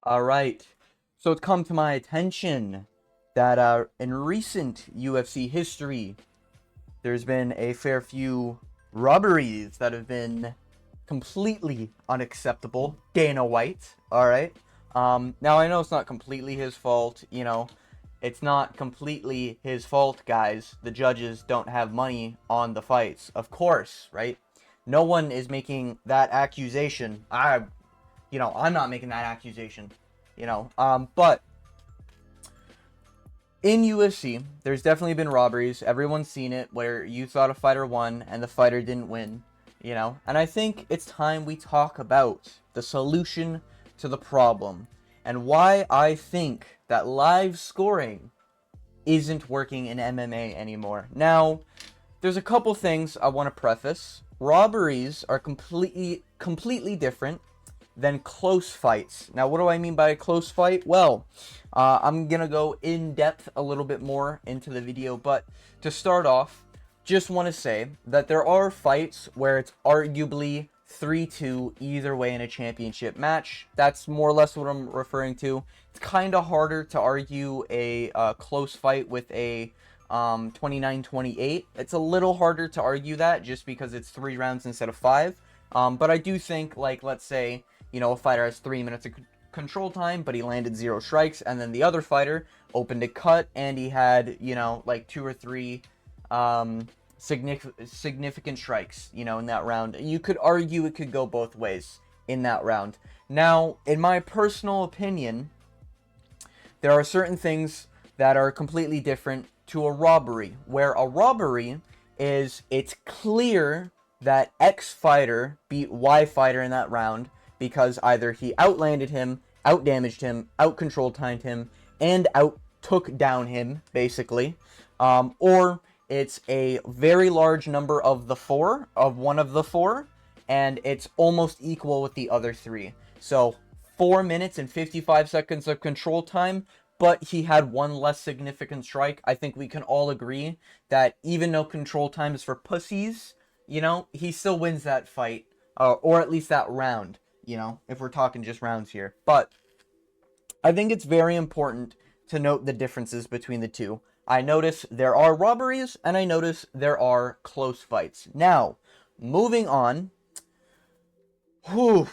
All right. So it's come to my attention that in recent UFC history, there's been a fair few robberies that have been completely unacceptable. Dana White, all right. Now I know it's not completely his fault. It's not completely his fault, guys. The judges don't have money on the fights, of course, right? No one is making that accusation. I'm not making that accusation. But in UFC, there's definitely been robberies. Everyone's seen it where you thought a fighter won and the fighter didn't win. And I think it's time we talk about the solution to the problem and why I think that live scoring isn't working in MMA anymore. Now, there's a couple things I want to preface. Robberies are completely different than close fights. Now, what do I mean by a close fight? Well, I'm going to go in depth a little bit more into the video, but to start off, just want to say that there are fights where it's arguably 3-2 either way in a championship match. That's more or less what I'm referring to. It's kind of harder to argue a close fight with a 29-28. It's a little harder to argue that just because it's 3 rounds instead of 5. But I do think, like, let's say, a fighter has 3 minutes of control time, but he landed 0 strikes, and then the other fighter opened a cut, and he had, like 2 or 3 significant strikes, in that round. You could argue it could go both ways in that round. Now, in my personal opinion, there are certain things that are completely different to a robbery, where a robbery is it's clear that X fighter beat Y fighter in that round because either he outlanded him, outdamaged him, outcontrol timed him, and out took down him, basically. Or it's a very large number of one of the four, and it's almost equal with the other 3. So 4 minutes and 55 seconds of control time, but he had one less significant strike. I think we can all agree that even though control time is for pussies, he still wins that fight, or at least that round, if we're talking just rounds here. But I think it's very important to note the differences between the two. I notice there are robberies, and I notice there are close fights. Now, moving on. Whew.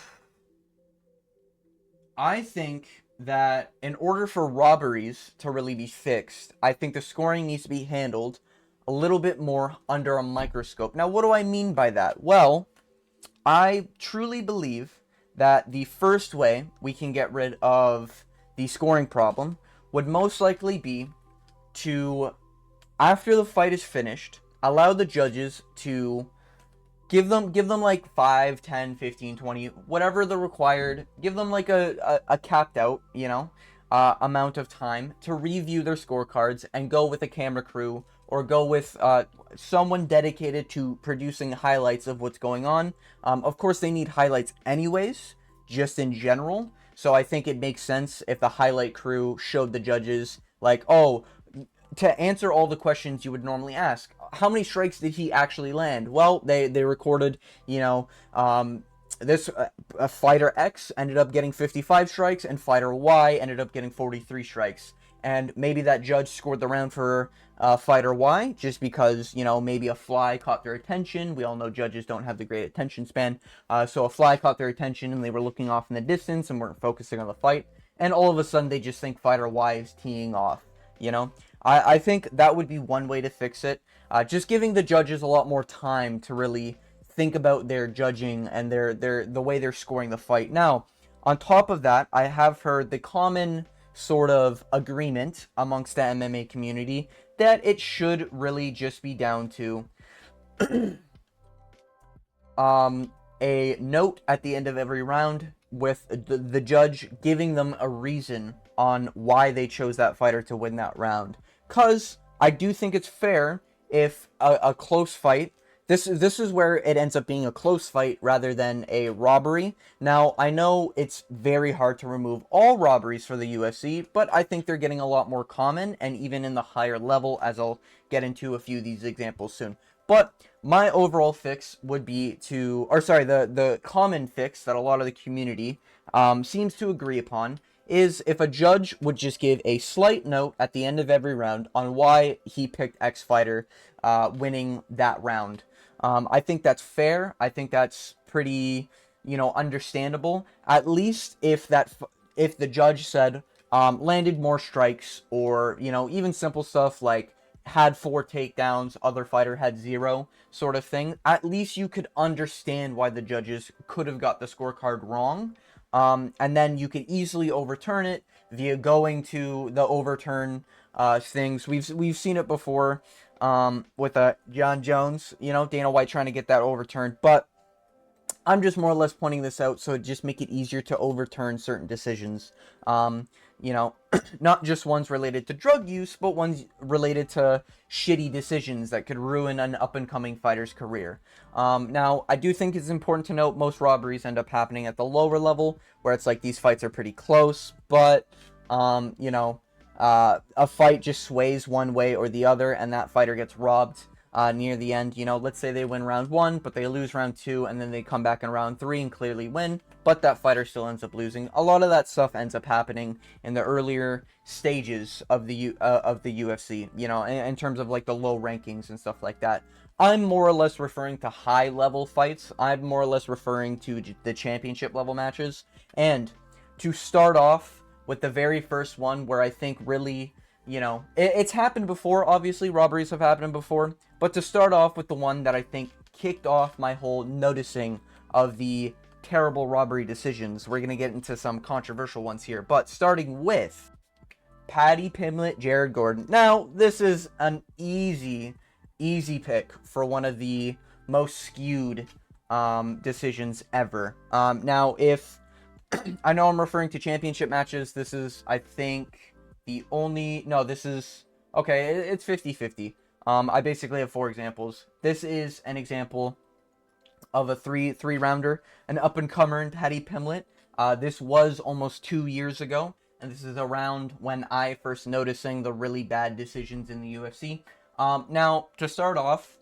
I think that in order for robberies to really be fixed, I think the scoring needs to be handled a little bit more under a microscope. Now, what do I mean by that? Well, I truly believe that the first way we can get rid of the scoring problem would most likely be to, after the fight is finished, allow the judges to give them like 5, 10, 15, 20, whatever the required, give them like a capped out, amount of time to review their scorecards and go with a camera crew or go with someone dedicated to producing highlights of what's going on. Of course, they need highlights anyways, just in general. So I think it makes sense if the highlight crew showed the judges, like, oh, to answer all the questions you would normally ask. How many strikes did he actually land? Well, they recorded, this fighter X ended up getting 55 strikes, and fighter Y ended up getting 43 strikes. And maybe that judge scored the round for fighter Y just because, maybe a fly caught their attention. We all know judges don't have the great attention span. So a fly caught their attention, and they were looking off in the distance and weren't focusing on the fight. And all of a sudden, they just think fighter Y is teeing off, I think that would be one way to fix it. Just giving the judges a lot more time to really think about their judging and the way they're scoring the fight. Now, on top of that, I have heard the common sort of agreement amongst the MMA community that it should really just be down to a note at the end of every round with the judge giving them a reason on why they chose that fighter to win that round. Because I do think it's fair if a close fight, this is where it ends up being a close fight rather than a robbery. Now, I know it's very hard to remove all robberies for the UFC, but I think they're getting a lot more common, and even in the higher level, as I'll get into a few of these examples soon. But my overall fix would be to, or sorry, the common fix that a lot of the community seems to agree upon is if a judge would just give a slight note at the end of every round on why he picked X fighter winning that round. I think that's fair. I think that's pretty, understandable. At least if if the judge said landed more strikes, or even simple stuff like had 4 takedowns, other fighter had 0, sort of thing. At least you could understand why the judges could have got the scorecard wrong. And then you could easily overturn it via going to the overturn things. We've seen it before with John Jones, Dana White trying to get that overturned. But I'm just more or less pointing this out so it just make it easier to overturn certain decisions. Not just ones related to drug use, but ones related to shitty decisions that could ruin an up-and-coming fighter's career. Now, I do think it's important to note most robberies end up happening at the lower level, where it's like these fights are pretty close, but, a fight just sways one way or the other, and that fighter gets robbed near the end. Let's say they win round 1, but they lose round 2, and then they come back in round 3 and clearly win, but that fighter still ends up losing. A lot of that stuff ends up happening in the earlier stages of the UFC, in terms of like the low rankings and stuff like that. I'm more or less referring to high level fights. I'm more or less referring to the championship level matches. And to start off with the very first one, where I think really, it's happened before. Obviously, robberies have happened before. But to start off with the one that I think kicked off my whole noticing of the terrible robbery decisions, we're going to get into some controversial ones here. But starting with Paddy Pimblett, Jared Gordon. Now, this is an easy pick for one of the most skewed decisions ever. Now, if I know I'm referring to championship matches, this is, I think, the only... No, this is... Okay, it's 50-50. I basically have 4 examples. This is an example of a three-rounder, an up-and-comer in Paddy Pimblett. This was almost 2 years ago, and this is around when I first noticing the really bad decisions in the UFC. Now, to start off,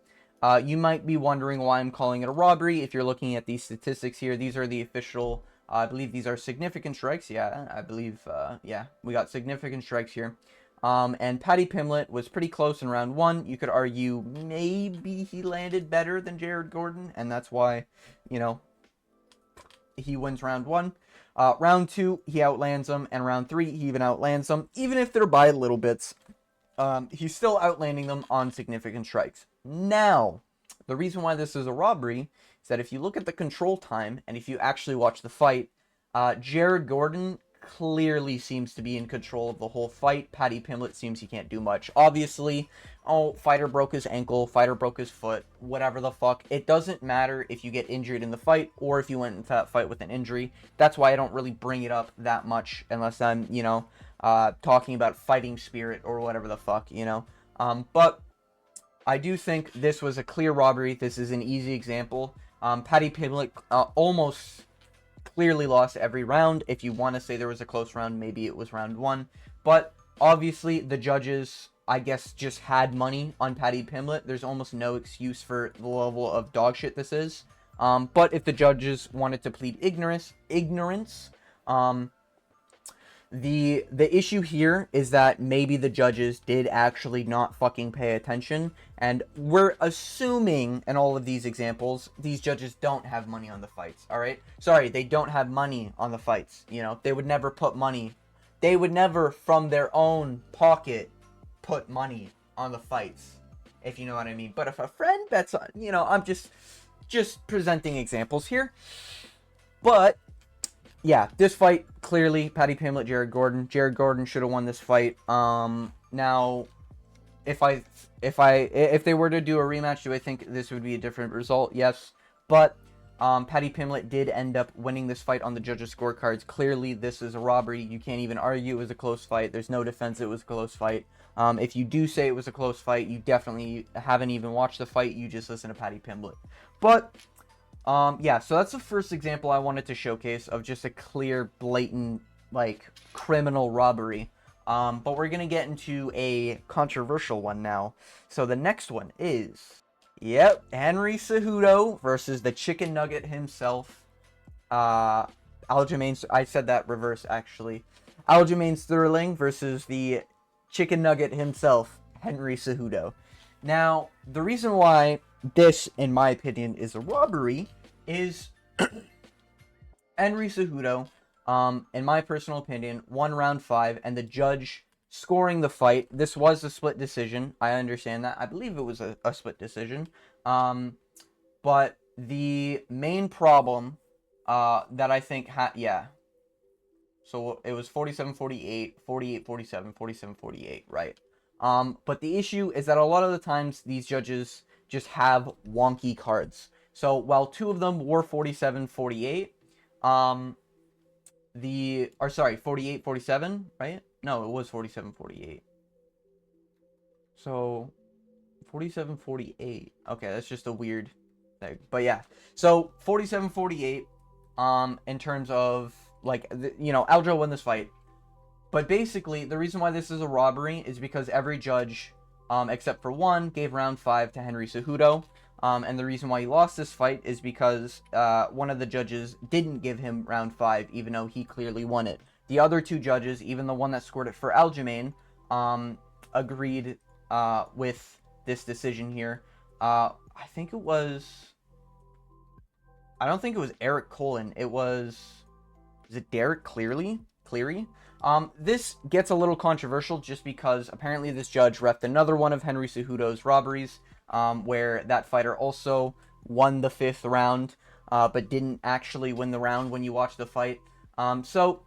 you might be wondering why I'm calling it a robbery. If you're looking at these statistics here, these are the official... I believe these are significant strikes. Yeah, I believe, yeah, we got significant strikes here. And Paddy Pimblett was pretty close in round 1. You could argue maybe he landed better than Jared Gordon, and that's why, he wins round 1. Round 2, he outlands him, and round 3, he even outlands them. Even if they're by little bits, he's still outlanding them on significant strikes. Now, the reason why this is a robbery is that if you look at the control time, and if you actually watch the fight, Jared Gordon clearly seems to be in control of the whole fight. Paddy Pimblett seems he can't do much. Obviously, fighter broke his ankle, fighter broke his foot, whatever the fuck. It doesn't matter if you get injured in the fight or if you went into that fight with an injury. That's why I don't really bring it up that much unless I'm, talking about fighting spirit or whatever the fuck, But I do think this was a clear robbery. This is an easy example. Paddy Pimblett almost clearly lost every round. If you want to say there was a close round, maybe it was round 1. But obviously, the judges, I guess, just had money on Paddy Pimblett. There's almost no excuse for the level of dog shit this is. But if the judges wanted to plead ignorance, the issue here is that maybe the judges did actually not fucking pay attention, and we're assuming in all of these examples, these judges don't have money on the fights, alright? Sorry, they don't have money on the fights, they would never put money, they would never from their own pocket put money on the fights, if you know what I mean. But if a friend bets on, I'm just presenting examples here. But yeah, this fight, clearly, Paddy Pimblett, Jared Gordon. Jared Gordon should have won this fight. Now, if they were to do a rematch, do I think this would be a different result? Yes. But Paddy Pimblett did end up winning this fight on the judges' scorecards. Clearly, this is a robbery. You can't even argue it was a close fight. There's no defense it was a close fight. If you do say it was a close fight, you definitely haven't even watched the fight. You just listen to Paddy Pimblett. But yeah, so that's the first example I wanted to showcase of just a clear, blatant, criminal robbery. But we're gonna get into a controversial one now. So the next one is, Henry Cejudo versus the Chicken Nugget himself, Aljamain. I said that reverse, actually. Aljamain Sterling versus the chicken nugget himself, Henry Cejudo. Now, the reason why this, in my opinion, is a robbery is Henry Cejudo, in my personal opinion, won round 5, and the judge scoring the fight. This was a split decision. I understand that. I believe it was a split decision. But the main problem that I think yeah. So it was 47-48, 48-47, 47-48, right? But the issue is that a lot of the times these judges just have wonky cards. So while 2 of them were 47-48, 48-47, right? No, it was 47-48. So 47-48. Okay, that's just a weird thing. But yeah. So 47-48 in terms of like Aljo won this fight. But basically, the reason why this is a robbery is because every judge except for one gave round 5 to Henry Cejudo. And the reason why he lost this fight is because one of the judges didn't give him round 5, even though he clearly won it. The other 2 judges, even the one that scored it for Aljamain, agreed with this decision here. I don't think it was Eric Colin. Is it Derek Cleary? This gets a little controversial just because apparently this judge refed another one of Henry Cejudo's robberies, where that fighter also won the 5th round, but didn't actually win the round when you watch the fight. So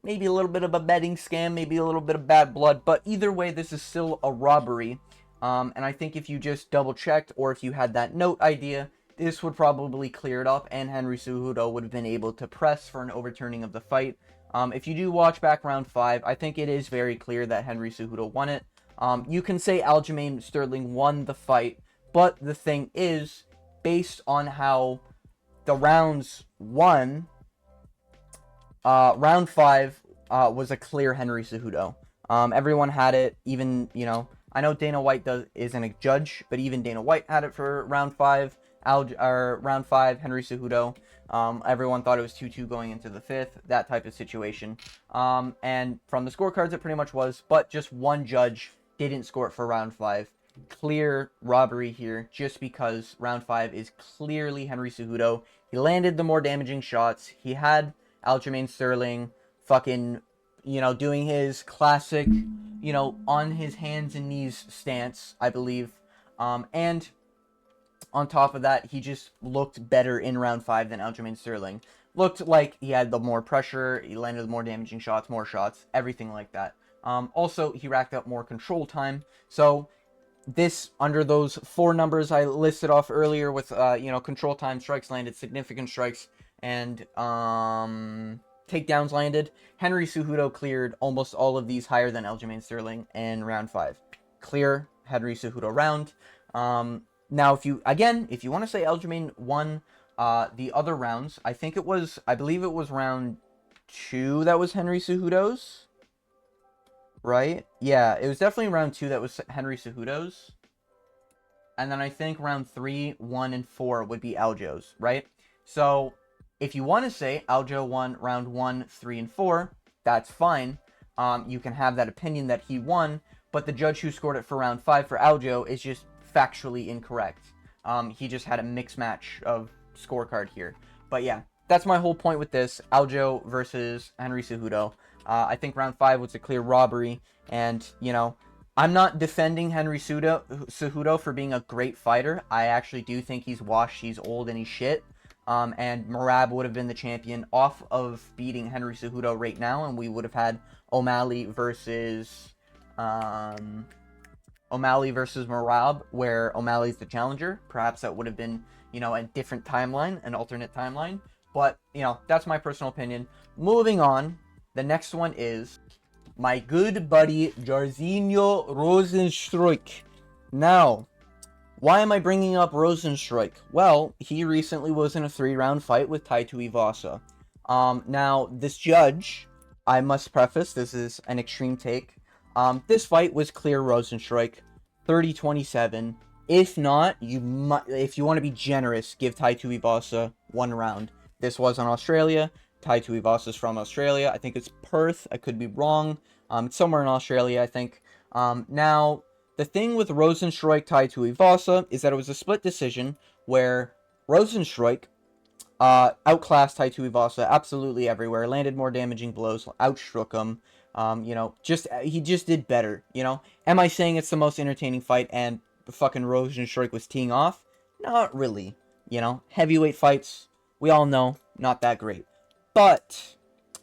maybe a little bit of a betting scam, maybe a little bit of bad blood, but either way, this is still a robbery. And I think if you just double checked, or if you had that note idea, this would probably clear it up, and Henry Cejudo would have been able to press for an overturning of the fight. If you do watch back round 5, I think it is very clear that Henry Cejudo won it. You can say Aljamain Sterling won the fight, but the thing is, based on how the rounds won, round 5 was a clear Henry Cejudo. Everyone had it, even, I know Dana White isn't a judge, but even Dana White had it for round 5. Round 5, Henry Cejudo. Everyone thought it was 2-2 going into the 5th, that type of situation. And from the scorecards, it pretty much was, but just one judge didn't score it for round 5. Clear robbery here, just because round 5 is clearly Henry Cejudo. He landed the more damaging shots. He had Aljamain Sterling fucking, doing his classic, on his hands and knees stance, I believe. And on top of that, he just looked better in round 5 than Aljamain Sterling. Looked like he had the more pressure, he landed the more damaging shots, more shots, everything like that. Also, he racked up more control time. So this, under those 4 numbers I listed off earlier with, control time, strikes landed, significant strikes, and takedowns landed, Henry Cejudo cleared almost all of these higher than Aljamain Sterling in round 5. Clear Henry Cejudo round. Now, if you want to say Aljamain won the other rounds, I believe it was round 2 that was Henry Cejudo's, right? Yeah, it was definitely round 2 that was Henry Cejudo's. And then I think round 3, 1, and 4 would be Aljo's, right? So, if you want to say Aljo won round 1, 3, and 4, that's fine. You can have that opinion that he won, but the judge who scored it for round 5 for Aljo is just factually incorrect. He just had a mixed match of scorecard here. But yeah, that's my whole point with this. Aljo versus Henry Cejudo. I think round 5 was a clear robbery. And, I'm not defending Henry Cejudo for being a great fighter. I actually do think he's washed, he's old, and he's shit. And Merab would have been the champion off of beating Henry Cejudo right now. And we would have had O'Malley versus Merab, where O'Malley's the challenger. Perhaps that would have been, a different timeline, an alternate timeline. But, that's my personal opinion. Moving on, the next one is my good buddy, Jairzinho Rozenstruik. Now, why am I bringing up Rozenstruik? Well, he recently was in a 3-round fight with Tai Tuivasa. Now, this judge, I must preface, this is an extreme take. This fight was clear Rozenstruik, 30-27. If not, if you want to be generous, give Tai Tuivasa 1 round. This was in Australia. Tai Tuivasa's from Australia. I think it's Perth. I could be wrong. It's somewhere in Australia, I think. Now, the thing with Rozenstruik Tai Tuivasa is that it was a split decision where Rozenstruik outclassed Tai Tuivasa absolutely everywhere, landed more damaging blows, outstruck him. He just did better. Am I saying it's the most entertaining fight and fucking Rozenstruik was teeing off? Not really. Heavyweight fights, we all know, not that great. But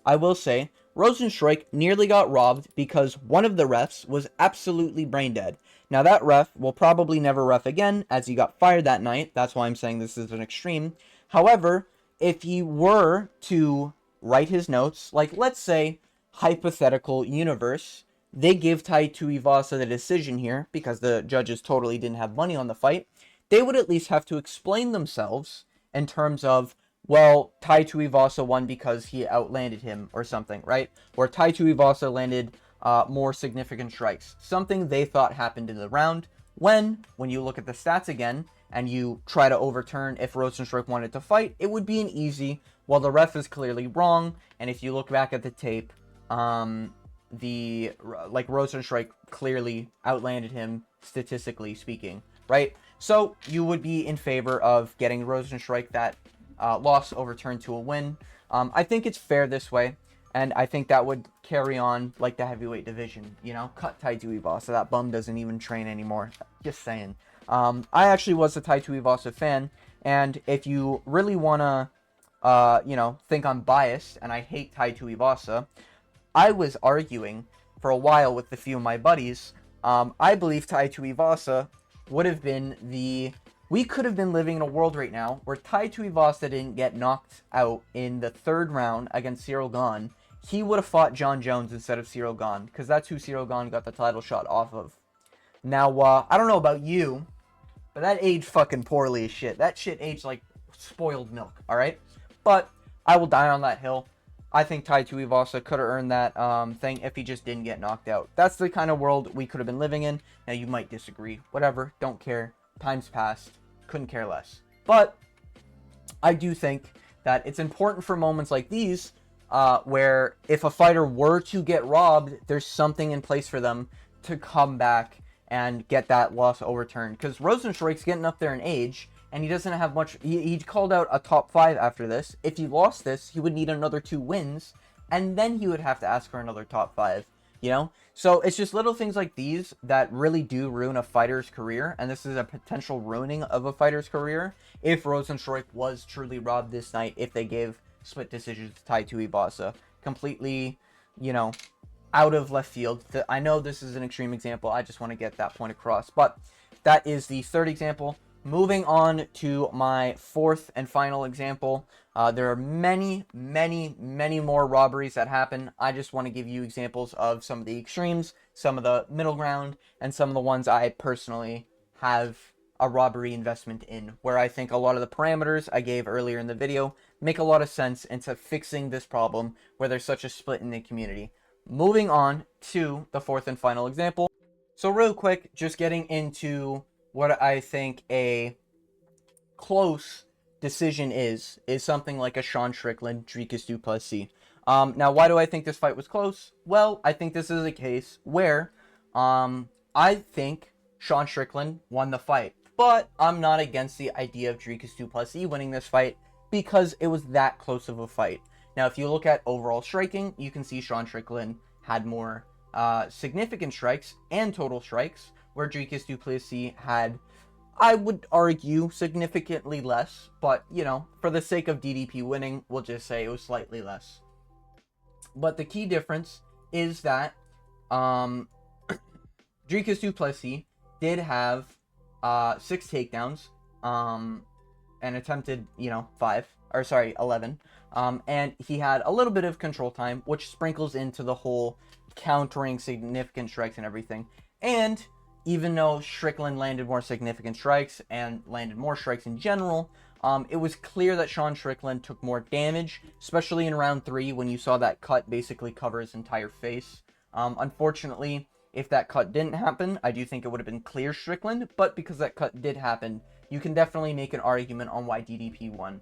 I will say, Rozenstruik nearly got robbed because one of the refs was absolutely brain dead. Now that ref will probably never ref again, as he got fired that night. That's why I'm saying this is an extreme. However, if he were to write his notes, like let's say, hypothetical universe, they give Tai Tuivasa the decision here because the judges totally didn't have money on the fight, they would at least have to explain themselves in terms of, well, Tai Tuivasa won because he outlanded him or something, right? Or Tai Tuivasa landed more significant strikes. Something they thought happened in the round when you look at the stats again and you try to overturn if Rozenstruik wanted to fight, it would be an easy, well, the ref is clearly wrong, and if you look back at the tape, Rozenstruik clearly outlanded him statistically speaking, right? So you would be in favor of getting Rozenstruik that loss overturned to a win. I think it's fair this way, and I think that would carry on like the heavyweight division. Cut Tai Tuivasa. So that bum doesn't even train anymore. Just saying. I actually was a Tai Tuivasa fan, and if you really wanna, think I'm biased and I hate Tai Tuivasa, I was arguing for a while with a few of my buddies. I believe Tai Tuivasa would have been we could have been living in a world right now where Tai Tuivasa didn't get knocked out in the third round against Cyril Gane. He would have fought John Jones instead of Cyril Gane, because that's who Cyril Gane got the title shot off of. Now, I don't know about you, but that aged fucking poorly as shit. That shit aged like spoiled milk, alright? But I will die on that hill. I think Tai Tuivasa could have earned that thing if he just didn't get knocked out. That's the kind of world we could have been living in. Now, you might disagree. Whatever. Don't care. Time's passed. Couldn't care less. But I do think that it's important for moments like these where if a fighter were to get robbed, there's something in place for them to come back and get that loss overturned. Because Rozenstruik's getting up there in age, and he doesn't have much. He called out a top 5 after this. If he lost this, he would need another 2 wins, and then he would have to ask for another top 5. So it's just little things like these that really do ruin a fighter's career, and this is a potential ruining of a fighter's career if Rozenstruik was truly robbed this night, if they gave split decisions to Tai Tuivasa. Completely, out of left field. I know this is an extreme example. I just want to get that point across. But that is the third example. Moving on to my fourth and final example. There are many, many, many more robberies that happen. I just want to give you examples of some of the extremes, some of the middle ground, and some of the ones I personally have a robbery investment in, where I think a lot of the parameters I gave earlier in the video make a lot of sense into fixing this problem where there's such a split in the community. Moving on to the fourth and final example. So real quick, just getting into what I think a close decision is something like a Sean Strickland, Dricus du Plessis. Now, why do I think this fight was close? Well, I think this is a case where I think Sean Strickland won the fight, but I'm not against the idea of Dricus du Plessis winning this fight because it was that close of a fight. Now, if you look at overall striking, you can see Sean Strickland had more significant strikes and total strikes, where Dricus du Plessis had, I would argue, significantly less, but, for the sake of DDP winning, we'll just say it was slightly less. But the key difference is that Dricus du Plessis did have 6 takedowns, and attempted, 11. And he had a little bit of control time, which sprinkles into the whole countering significant strikes and everything. And even though Strickland landed more significant strikes and landed more strikes in general, it was clear that Sean Strickland took more damage, especially in round 3 when you saw that cut basically cover his entire face. Unfortunately, if that cut didn't happen, I do think it would have been clear Strickland, but because that cut did happen, you can definitely make an argument on why DDP won.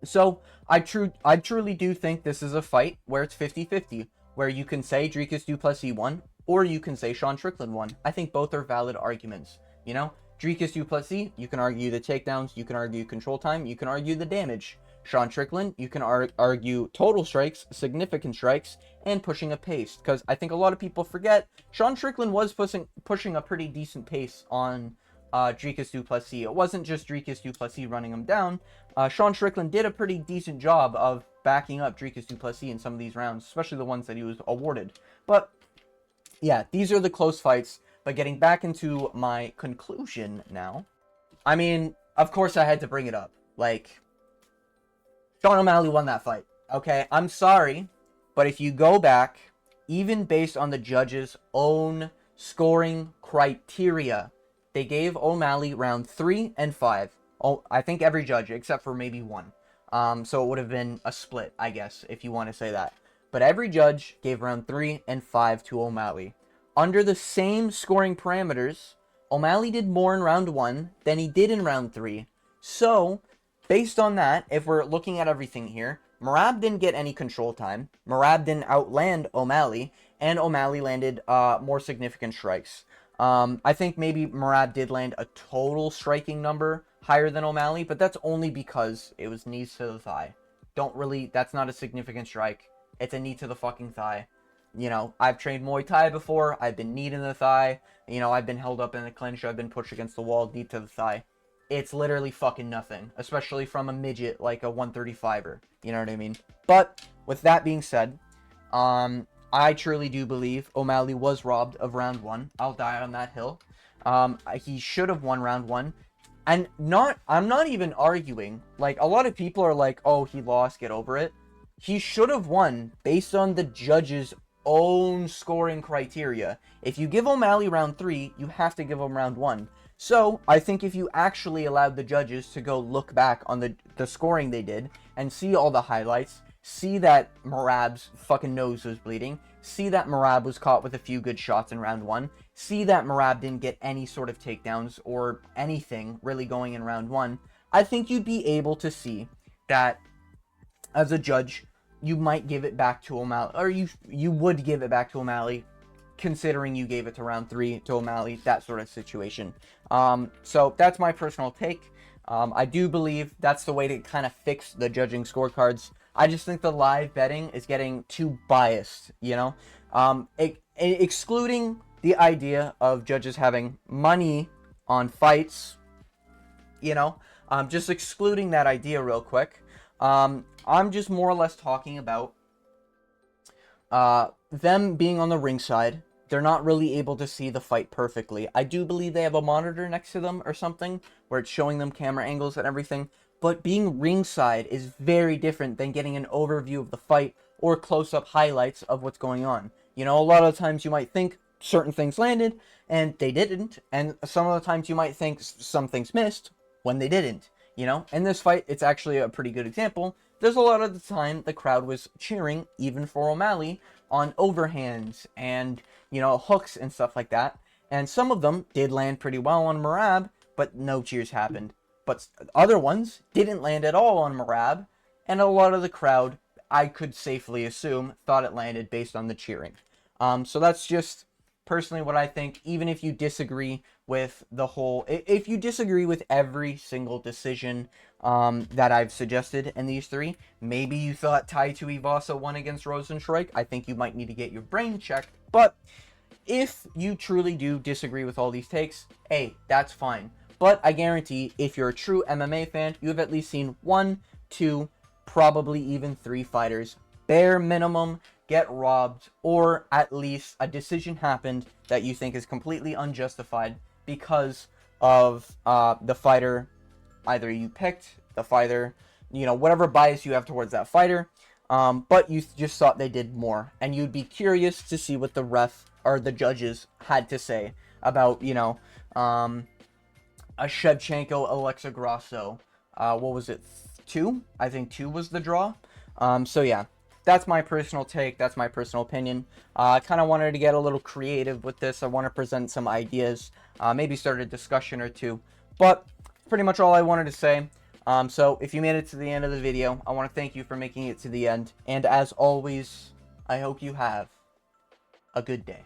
So I truly do think this is a fight where it's 50-50, where you can say Dricus du Plessis won, or you can say Sean Strickland won. I think both are valid arguments. You know, Dricus du Plessis, you can argue the takedowns, you can argue control time, you can argue the damage. Sean Strickland, you can argue total strikes, significant strikes, and pushing a pace. Because I think a lot of people forget Sean Strickland was pushing a pretty decent pace on Dricus du Plessis. It wasn't just Dricus du Plessis running him down. Sean Strickland did a pretty decent job of backing up Dricus du Plessis in some of these rounds, especially the ones that he was awarded. But yeah, these are the close fights. But getting back into my conclusion now, I mean, of course I had to bring it up. Like, Sean O'Malley won that fight. Okay, I'm sorry, but if you go back, even based on the judges' own scoring criteria, they gave O'Malley round 3 and 5. Oh, I think every judge, except for maybe one. So it would have been a split, I guess, if you want to say that. But every judge gave round 3 and 5 to O'Malley. Under the same scoring parameters, O'Malley did more in round 1 than he did in round 3. So, based on that, if we're looking at everything here, Merab didn't get any control time. Merab didn't outland O'Malley, and O'Malley landed more significant strikes. I think maybe Merab did land a total striking number higher than O'Malley, but that's only because it was knees to the thigh. That's not a significant strike. It's a knee to the fucking thigh. You know, I've trained Muay Thai before. I've been kneed in the thigh. You know, I've been held up in a clinch. I've been pushed against the wall, knee to the thigh. It's literally fucking nothing, especially from a midget like a 135er. You know what I mean? But with that being said, I truly do believe O'Malley was robbed of round 1. I'll die on that hill. He should have won round 1. And I'm not even arguing. Like, a lot of people are like, oh, he lost, get over it. He should have won based on the judges' own scoring criteria. If you give O'Malley round 3, you have to give him round 1. So, I think if you actually allowed the judges to go look back on the scoring they did and see all the highlights, see that Merab's fucking nose was bleeding, see that Merab was caught with a few good shots in round 1, see that Merab didn't get any sort of takedowns or anything really going in round 1, I think you'd be able to see that as a judge, you might give it back to O'Malley, or you would give it back to O'Malley, considering you gave it to round 3 to O'Malley, that sort of situation. So that's my personal take. I do believe that's the way to kind of fix the judging scorecards. I just think the live betting is getting too biased, you know? Excluding the idea of judges having money on fights, you know? Just excluding that idea real quick. I'm just more or less talking about them being on the ringside. They're not really able to see the fight perfectly. I do believe they have a monitor next to them or something where it's showing them camera angles and everything. But being ringside is very different than getting an overview of the fight or close-up highlights of what's going on. You know, a lot of the times you might think certain things landed and they didn't. And some of the times you might think some things missed when they didn't. You know, in this fight, it's actually a pretty good example. There's a lot of the time the crowd was cheering, even for O'Malley, on overhands and, you know, hooks and stuff like that. And some of them did land pretty well on Merab, but no cheers happened. But other ones didn't land at all on Merab, and a lot of the crowd, I could safely assume, thought it landed based on the cheering. So that's just personally what I think. Even if you disagree with if you disagree with every single decision that I've suggested in these 3, maybe you thought Tai Tuivasa won against Rosenstrike, I think you might need to get your brain checked. But if you truly do disagree with all these takes, hey, that's fine. But I guarantee, if you're a true MMA fan, you have at least seen 1, 2, probably even 3 fighters, bare minimum, get robbed, or at least a decision happened that you think is completely unjustified because of the fighter either you picked, the fighter, you know, whatever bias you have towards that fighter, but you just thought they did more. And you'd be curious to see what the ref or the judges had to say about, you know, a Shevchenko, Alexa Grasso. What was it? 2? I think 2 was the draw. So yeah, that's my personal take. That's my personal opinion. I kind of wanted to get a little creative with this. I want to present some ideas, maybe start a discussion or two. But pretty much all I wanted to say. So if you made it to the end of the video, I want to thank you for making it to the end. And as always, I hope you have a good day.